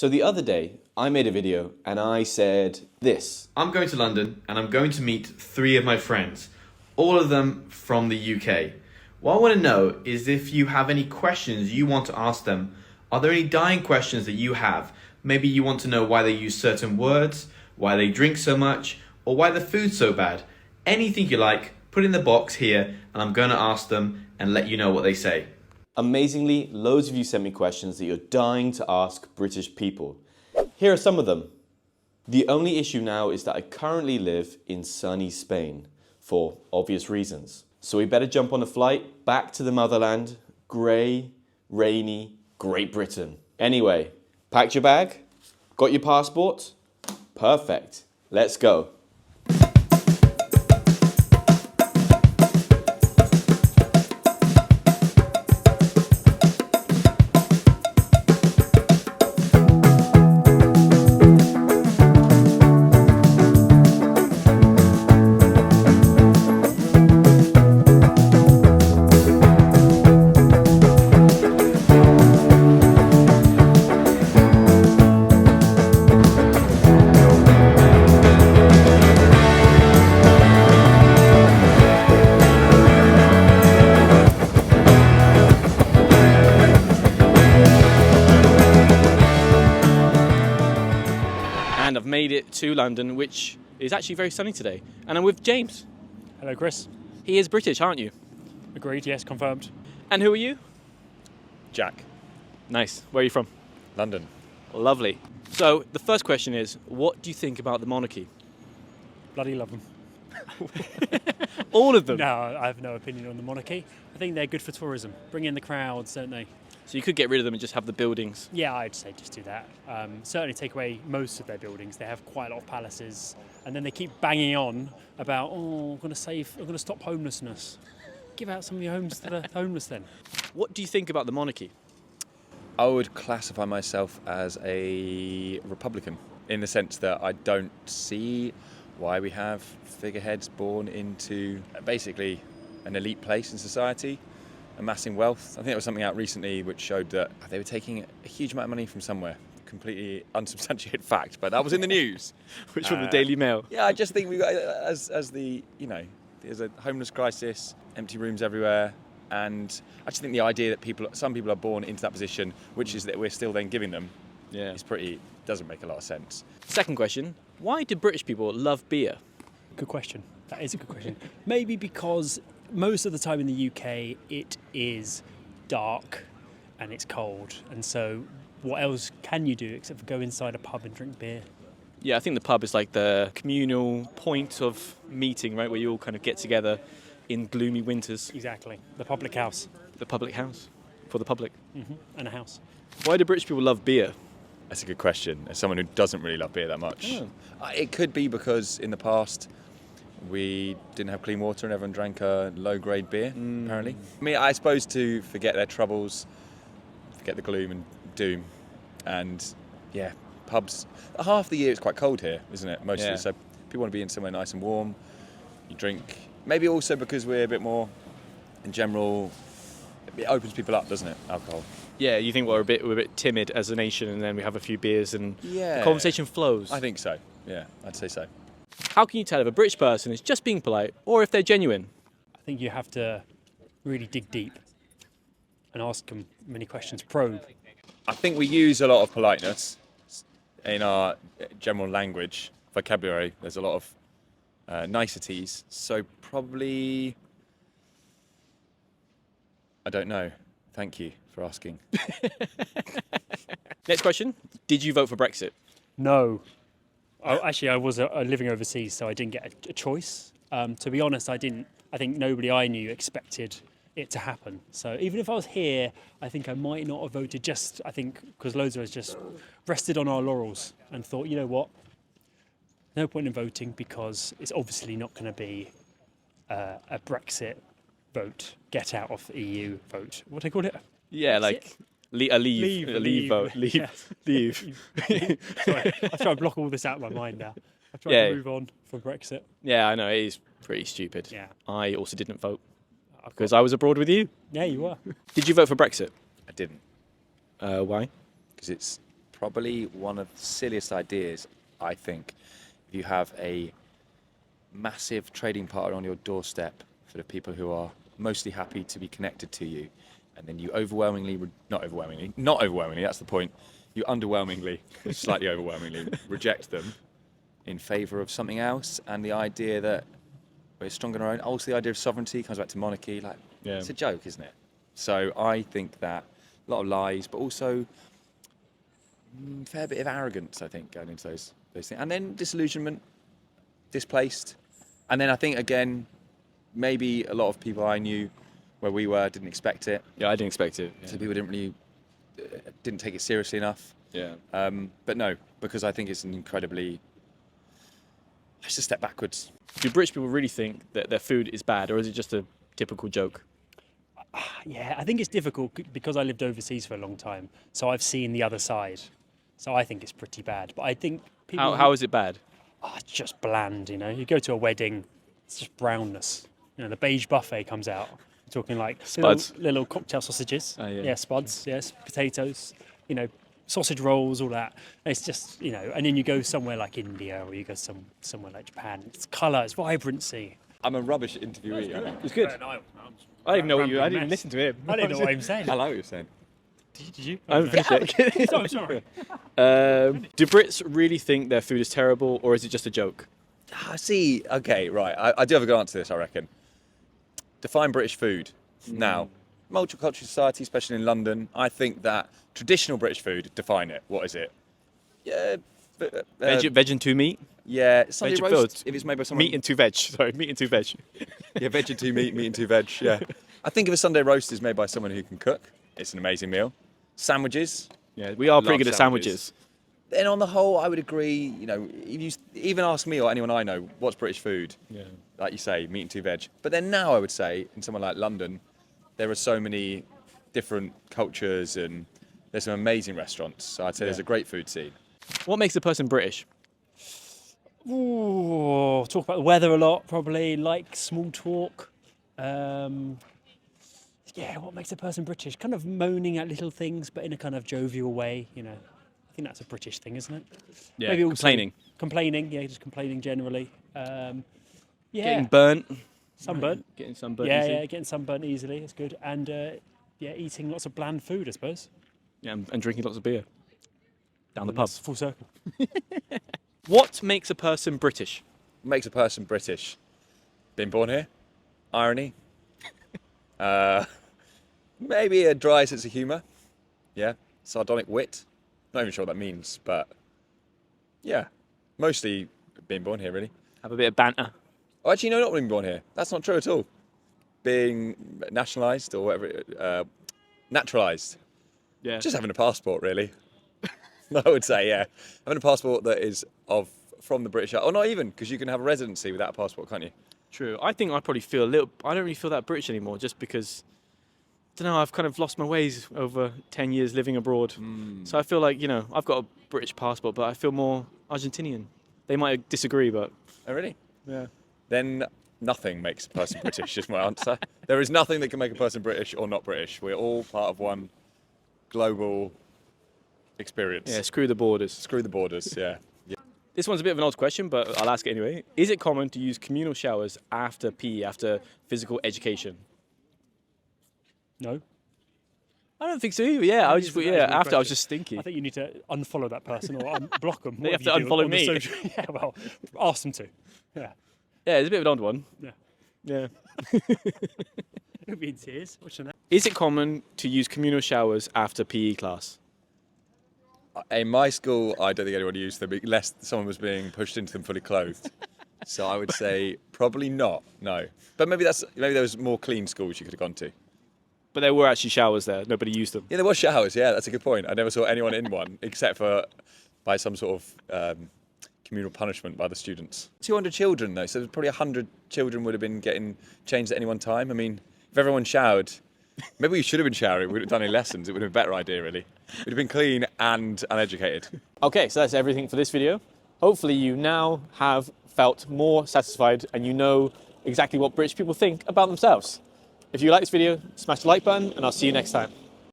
So the other day, I made a video and I said this. I'm going to London and I'm going to meet 3 of my friends, all of them from the UK. What I want to know is if you have any questions you want to ask them. Are there any dying questions that you have? Maybe you want to know why they use certain words, why they drink so much, or why the food's so bad. Anything you like, put in the box here and I'm going to ask them and let you know what they say. Amazingly, loads of you sent me questions that you're dying to ask British people. Here are some of them. The only issue now is that I currently live in sunny Spain, for obvious reasons. So we better jump on a flight back to the motherland, grey, rainy, Great Britain. Anyway, packed your bag? Got your passport? Perfect. Let's go. And I've made it to London, which is actually very sunny today. And I'm with James. Hello, Chris. He is British, aren't you? Agreed, yes, confirmed. And who are you? Jack. Nice. Where are you from? London. Lovely. So the first question is, what do you think about the monarchy? Bloody love them. All of them? No, I have no opinion on the monarchy. I think they're good for tourism. Bring in the crowds, don't they? So you could get rid of them and just have the buildings. Yeah, I'd say just do that. Certainly take away most of their buildings. They have quite a lot of palaces. And then they keep banging on about, I'm going to stop homelessness. Give out some of your homes to the homeless then. What do you think about the monarchy? I would classify myself as a Republican in the sense that I don't see why we have figureheads born into basically an elite place in society, amassing wealth. I think there was something out recently which showed that they were taking a huge amount of money from somewhere. Completely unsubstantiated fact, but that was in the news. Which from the Daily Mail? Yeah, I just think we got as there's a homeless crisis, empty rooms everywhere, and I just think the idea that some people are born into that position, which is that we're still then giving them, doesn't make a lot of sense. Second question, why do British people love beer? Good question. That is a good question. Maybe because most of the time in the UK it is dark and it's cold, and so what else can you do except for go inside a pub and drink beer? Yeah, I think the pub is like the communal point of meeting, right, where you all kind of get together in gloomy winters. Exactly. The public house. The public house. For the public. Mm-hmm. And a house. Why do British people love beer? That's a good question. As someone who doesn't really love beer that much. Oh. It could be because in the past we didn't have clean water and everyone drank a low-grade beer, apparently. I mean, I suppose to forget their troubles, forget the gloom and doom. And, yeah, pubs. Half the year it's quite cold here, isn't it, mostly? Yeah. So people want to be in somewhere nice and warm. You drink. Maybe also because we're a bit more, in general, it opens people up, doesn't it, alcohol? Yeah, you think we're a bit timid as a nation, and then we have a few beers and Yeah. the conversation flows. I think so. Yeah, I'd say so. How can you tell if a British person is just being polite or if they're genuine? I think you have to really dig deep and ask them many questions, probe. I think we use a lot of politeness in our general language, vocabulary. There's a lot of niceties, so probably, I don't know. Thank you for asking. Next question, did you vote for Brexit? No. Actually, I was living overseas, so I didn't get a choice. To be honest, I didn't. I think nobody I knew expected it to happen. So even if I was here, I think I might not have voted because loads of us just rested on our laurels and thought, you know what, no point in voting because it's obviously not going to be a Brexit vote, get out of EU vote. What do they call it? Yeah, like a leave vote. Leave. Yes. Leave. Sorry, I try to block all this out of my mind now. I try to move on from Brexit. Yeah, I know, it is pretty stupid. Yeah. I also didn't vote because I was abroad with you. Yeah, you were. Did you vote for Brexit? I didn't. Why? Because it's probably one of the silliest ideas, I think. If you have a massive trading partner on your doorstep for the people who are mostly happy to be connected to you, and then you not overwhelmingly, that's the point, you underwhelmingly, slightly overwhelmingly reject them in favour of something else, and the idea that we're stronger on our own, also the idea of sovereignty comes back to monarchy, like, it's a joke, isn't it? So I think that a lot of lies, but also a fair bit of arrogance, I think, going into those things. And then disillusionment, displaced. And then I think, again, maybe a lot of people I knew where we were didn't expect it. Yeah, I didn't expect it. So people didn't take it seriously enough. Yeah. But no, because I think it's just a step backwards. Do British people really think that their food is bad, or is it just a typical joke? Yeah, I think it's difficult because I lived overseas for a long time, so I've seen the other side. So I think it's pretty bad. But I think people... How is it bad? Oh, it's just bland, you know. You go to a wedding, it's just brownness. You know, the beige buffet comes out. We're talking like Spuds. little cocktail sausages. Yeah. Spuds, yes, potatoes, you know, sausage rolls, all that. And it's just, you know, and then you go somewhere like India or you go somewhere like Japan. It's colour, it's vibrancy. I'm a rubbish interviewee. It's good. I didn't know what I didn't even listen to him. I didn't know what he was saying. I like what you're saying. Did you? I'm finished it. Oh, sorry. Do Brits really think their food is terrible, or is it just a joke? See, okay, right. I do have a good answer to this, I reckon. Define British food. Now, multicultural society, especially in London, I think that traditional British food, define it. What is it? Yeah. Veg and two meat? Yeah, Sunday Veg roast, filled. if it's made by someone... Meat and two veg. Sorry, meat and two veg. Yeah, veg and two meat, meat and two veg, yeah. I think if a Sunday roast is made by someone who can cook, it's an amazing meal. Sandwiches. Yeah, we are pretty Love good at sandwiches. Then on the whole, I would agree, you know, if you even ask me or anyone I know, what's British food? Yeah. Like you say, meat and two veg. But then now I would say, in somewhere like London, there are so many different cultures and there's some amazing restaurants. So I'd say there's a great food scene. What makes a person British? Ooh, talk about the weather a lot, probably. Like small talk. Yeah, what makes a person British? Kind of moaning at little things, but in a kind of jovial way, you know. I think that's a British thing, isn't it? Yeah, Maybe also complaining. Complaining, yeah, just complaining generally. Yeah. Getting burnt. Sunburnt. Getting sunburnt. Yeah, easy. yeah, getting sunburnt easily, it's good. And yeah, eating lots of bland food, I suppose. Yeah, and drinking lots of beer. Down the pub. That's full circle. What makes a person British? Makes a person British. Been born here. Irony. Maybe a dry sense of humour. Yeah. Sardonic wit. Not even sure what that means, but yeah. Mostly being born here, really. Have a bit of banter. Oh, actually, no, not being born here. That's not true at all. Being nationalised or whatever, naturalised. Yeah. Just having a passport, really. I would say, yeah. Having a passport that is from the British, or not even, because you can have a residency without a passport, can't you? True. I think I probably feel I don't really feel that British anymore, just because, I don't know, I've kind of lost my ways over 10 years living abroad. So I feel like, you know, I've got a British passport, but I feel more Argentinian. They might disagree, but... Oh, really? Yeah. Then nothing makes a person British, is my answer. There is nothing that can make a person British or not British. We're all part of one global experience. Yeah, screw the borders. Screw the borders, yeah. This one's a bit of an odd question, but I'll ask it anyway. Is it common to use communal showers after PE, after physical education? No. I don't think so either. Yeah, I was just, That is a yeah, good after I was question. just stinky. I think you need to unfollow that person or block them. They have whatever to you do unfollow on the me. social- Yeah, well, ask them to. Yeah. Yeah, it's a bit of an odd one. Yeah. Yeah. It'll be in tears. Watching that. Is it common to use communal showers after PE class? In my school, I don't think anyone used them unless someone was being pushed into them fully clothed. So I would say probably not, no. But maybe there was more clean schools you could have gone to. But there were actually showers there. Nobody used them. Yeah, there were showers, yeah, that's a good point. I never saw anyone in one, except for by some sort of communal punishment by the students. 200 children, though, so there's probably 100 children would have been getting changed at any one time. I mean, if everyone showered, maybe we should have been showering, we would have done any lessons, it would have been a better idea, really. We'd have been clean and uneducated. Okay, so that's everything for this video. Hopefully you now have felt more satisfied and you know exactly what British people think about themselves. If you like this video, smash the like button and I'll see you next time.